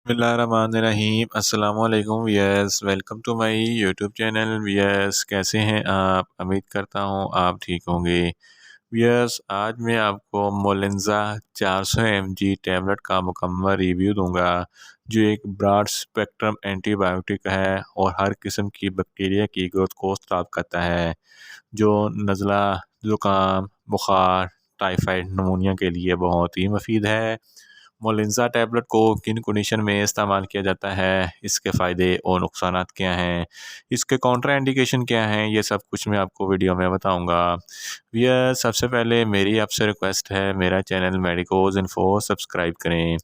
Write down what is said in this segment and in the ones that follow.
बिस्मिल्लाहिर्रहमानिर्रहीम अस्सलामुअलैकुम viewers, welcome to my YouTube channel. Viewers, कैसे हैं आप? उम्मीद करता हूँ आप ठीक होंगे। वियर्स, आज मैं आपको मोलिंजा 400 mg टैबलेट का मुकम्मल रिव्यू दूंगा, जो एक ब्रॉड स्पेक्ट्रम एंटीबायोटिक है और हर किस्म की बैक्टीरिया की ग्रोथ को स्टॉप करता है, जो नज़ला, ज़ुकाम, बुखार, टाइफाइड, नमूनिया के लिए बहुत ही मुफीद है। मोलिंजा टैबलेट को किन कंडीशन में इस्तेमाल किया जाता है, इसके फ़ायदे और नुकसानात क्या हैं, इसके कॉन्ट्रा इंडिकेशन क्या हैं, ये सब कुछ मैं आपको वीडियो में बताऊंगा। भैया, सबसे पहले मेरी आपसे रिक्वेस्ट है, मेरा चैनल मेडिकोज इन्फो सब्सक्राइब करें।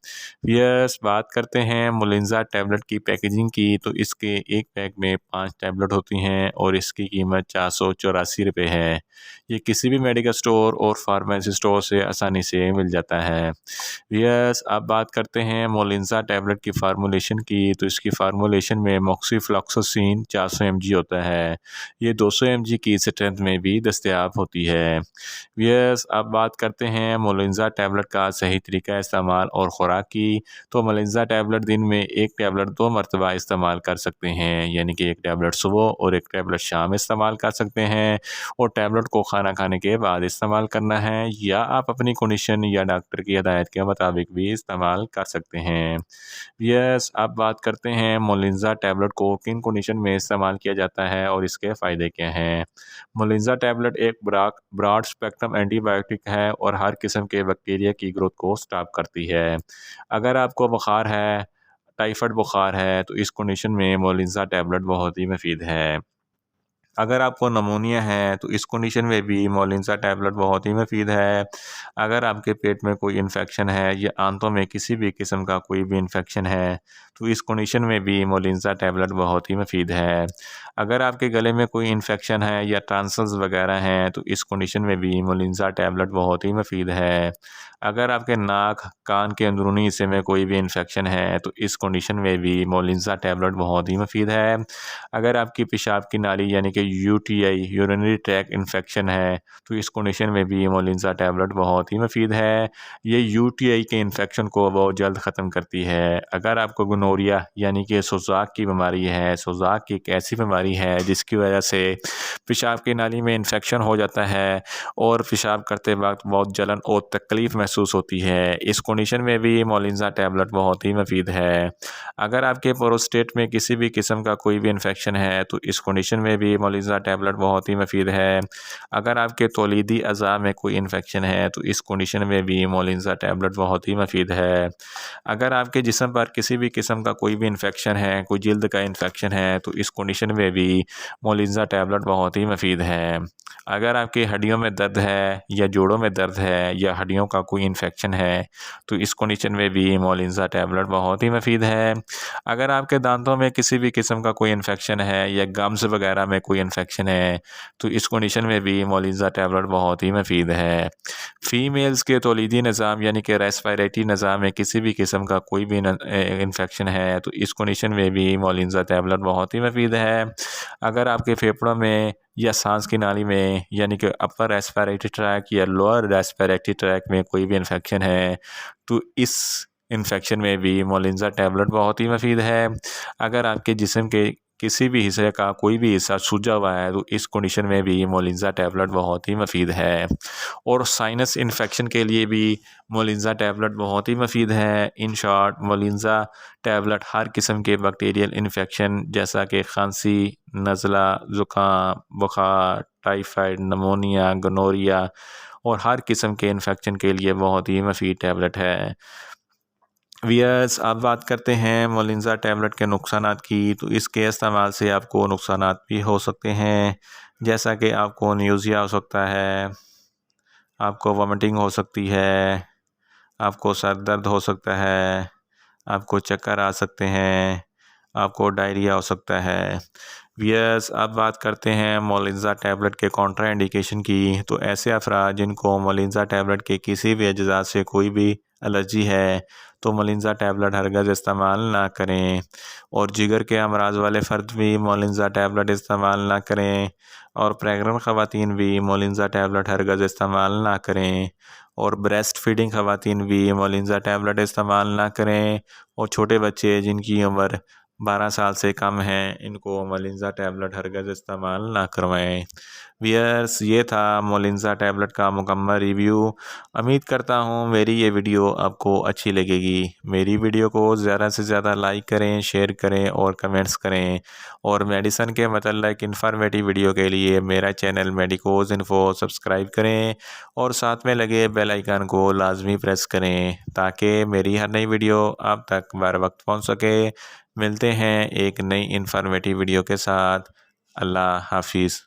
भैया, बात करते हैं मोलिंजा टैबलेट की पैकेजिंग की, तो इसके एक पैक में 5 टैबलेट होती हैं और इसकी कीमत 484 रुपये है। ये किसी भी मेडिकल स्टोर और फार्मेसी स्टोर से आसानी से मिल जाता है। यस, अब बात करते हैं मोलिंजा टैबलेट की फार्मूलेशन की, तो इसकी फार्मूलेशन में मोक्सीफ्लॉक्सासिन 400 mg होता है। ये 200 mg की स्ट्रेंथ में भी दस्तयाब होती है। यस, अब बात करते हैं मोलिंजा टैबलेट का सही तरीका इस्तेमाल और ख़ुराक की, तो मोलिंजा टैबलेट दिन में एक टैबलेट 2 मरतबा इस्तेमाल कर सकते हैं, यानी कि एक टैबलेट सुबह और एक टैबलेट शाम इस्तेमाल कर सकते हैं, और टैबलेट को खाना खाने के बाद इस्तेमाल करना है, या आप अपनी कंडीशन या डॉक्टर की हिदायत के मुताबिक भी इस्तेमाल कर सकते हैं। यस, अब बात करते हैं मोलिंजा टैबलेट को किन कंडीशन में इस्तेमाल किया जाता है और इसके फ़ायदे क्या हैं। मोलिंजा टैबलेट एक ब्रॉड स्पेक्ट्रम एंटीबायोटिक है और हर किस्म के बैक्टीरिया की ग्रोथ को स्टॉप करती है। अगर आपको बुखार है, टाइफाइड बुखार है, तो इस कंडीशन में मोलिंजा टैबलेट बहुत ही मुफीद है। अगर आपको नमूनिया है, तो इस कंडीशन में भी मोलिंजा टैबलेट बहुत ही मुफीद है। अगर आपके पेट में कोई इन्फेक्शन है या आंतों में किसी भी किस्म का कोई भी इन्फेक्शन है, तो इस कंडीशन में भी मोलिंजा टैबलेट बहुत ही मुफीद है। अगर आपके गले में कोई इन्फेक्शन है या टॉन्सिल्स वगैरह हैं, तो इस कंडीशन में भी मोलिंजा टैबलेट बहुत ही मुफीद है। अगर आपके नाक, कान के अंदरूनी हिस्से में कोई भी इन्फेक्शन है, तो इस कंडीशन में भी मोलिंजा टैबलेट बहुत ही मुफीद है। अगर आपकी पेशाब की नाली यानी कि यूटीआई, यूरिनरी ट्रैक इन्फेक्शन है, तो इस कंडीशन में भी मोलिंजा टैबलेट बहुत ही मुफीद है। ये यूटीआई के इन्फेक्शन को बहुत जल्द ख़त्म करती है। अगर आपको गोनोरिया यानी कि सोजाक की बीमारी है, सोजाक की एक ऐसी बीमारी है जिसकी वजह से पेशाब की नाली में इन्फेक्शन हो जाता है और पेशाब करते वक्त बहुत जलन और तकलीफ़ महसूस होती है, इस कंडीशन में भी मोलिंजा टैबलेट बहुत ही मुफीद है। अगर आपके प्रोस्टेट में किसी भी किस्म का कोई भी इन्फेक्शन है, तो इस कंडीशन में भी मोलिंजा टैबलेट बहुत ही मुफीद है। अगर आपके तौलीदी अज़ा में कोई इन्फेक्शन है, तो इस कंडीशन में भी मोलिंजा टैबलेट बहुत ही मुफीद है। अगर आपके जिस्म पर किसी भी किस्म का कोई भी इन्फेक्शन है, कोई जल्द का इन्फेक्शन है, तो इस कंडीशन में भी मोलिंजा टैबलेट बहुत ही मुफीद है। अगर आपकी हड्डियों में दर्द है या जोड़ों में दर्द है या हड्डियों का कोई इन्फेक्शन है, तो इस कंडीशन में भी मोलिंजा टैबलेट बहुत ही मुफीद है। अगर आपके दांतों में किसी भी किस्म का कोई इन्फेक्शन है या गम्स वगैरह में कोई इन्फेक्शन है, तो इस कंडीशन में भी मोलिंजा टैबलेट बहुत ही मुफीद है। फ़ीमेल्स के तौलीदी निज़ाम यानी कि रेस्पिरेटरी निज़ाम में किसी भी किस्म का कोई भी इन्फेक्शन है, तो इस कंडीशन में भी मोलिंजा टैबलेट बहुत ही मुफीद है। अगर आपके फेफड़ों में या सांस की नाली में यानी कि अपर रेस्पिरेटरी ट्रैक या लोअर रेस्पिरेटरी ट्रैक में कोई भी इन्फेक्शन है, तो इस इन्फेक्शन में भी मोलिंजा टैबलेट बहुत ही मुफीद है। अगर आपके जिस्म के किसी भी हिस्से का कोई भी हिस्सा सूजा हुआ है, तो इस कंडीशन में भी मोलिंजा टैबलेट बहुत ही मुफीद है। और साइनस इन्फेक्शन के लिए भी मोलिंजा टैबलेट बहुत ही मुफीद है। इन शॉर्ट, मोलिंजा टैबलेट हर किस्म के बैक्टीरियल इन्फेक्शन जैसा कि खांसी, नज़ला, ज़ुकाम, बुखार, टाइफाइड, नमोनिया, गोनोरिया और हर किस्म के इन्फेक्शन के लिए बहुत ही मुफीद टैबलेट है। वियर्स, अब बात करते हैं मोलिंजा टैबलेट के नुकसानात की, तो इसके इस्तेमाल से आपको नुकसानात भी हो सकते हैं, जैसा कि आपको न्यूज़िया हो सकता है, आपको वोमिटिंग हो सकती है, आपको सर दर्द हो सकता है, आपको चक्कर आ सकते हैं, आपको डायरिया हो सकता है। वियर्स, अब बात करते हैं मोलिंजा टैबलेट के कॉन्ट्रा इंडिकेशन की, तो ऐसे अफराद जिनको मोलिंजा टैबलेट के किसी भी अज्जा से कोई भी एलर्जी है तो मोलिंजा टैबलेट हरगिज़ इस्तेमाल ना करें। और जिगर के अमराज वाले फ़र्द भी मोलिंजा टैबलेट इस्तेमाल ना करें। और प्रेग्नेंट ख़वातीन भी मोलिंजा टैबलेट हरगिज़ इस्तेमाल ना करें। और ब्रेस्ट फीडिंग ख़वातीन भी मोलिंजा टैबलेट इस्तेमाल ना करें। और छोटे बच्चे जिनकी उम्र 12 साल से कम है इनको मोलिंजा टैबलेट हरगिज़ इस्तेमाल ना करवाएं। वियर्स, ये था मोलिंजा टैबलेट का मुकम्मल रिव्यू। उम्मीद करता हूँ मेरी ये वीडियो आपको अच्छी लगेगी। मेरी वीडियो को ज़्यादा से ज़्यादा लाइक करें, शेयर करें और कमेंट्स करें। और मेडिसन के मतलब इन्फॉर्मेटिव वीडियो के लिए मेरा चैनल मेडिकोज इन्फो सब्सक्राइब करें और साथ में लगे बेल आइकन को लाजमी प्रेस करें ताकि मेरी हर नई वीडियो आप तक बर वक्त पहुँच सके। मिलते हैं एक नई इन्फॉर्मेटिव वीडियो के साथ। अल्लाह हाफिज़।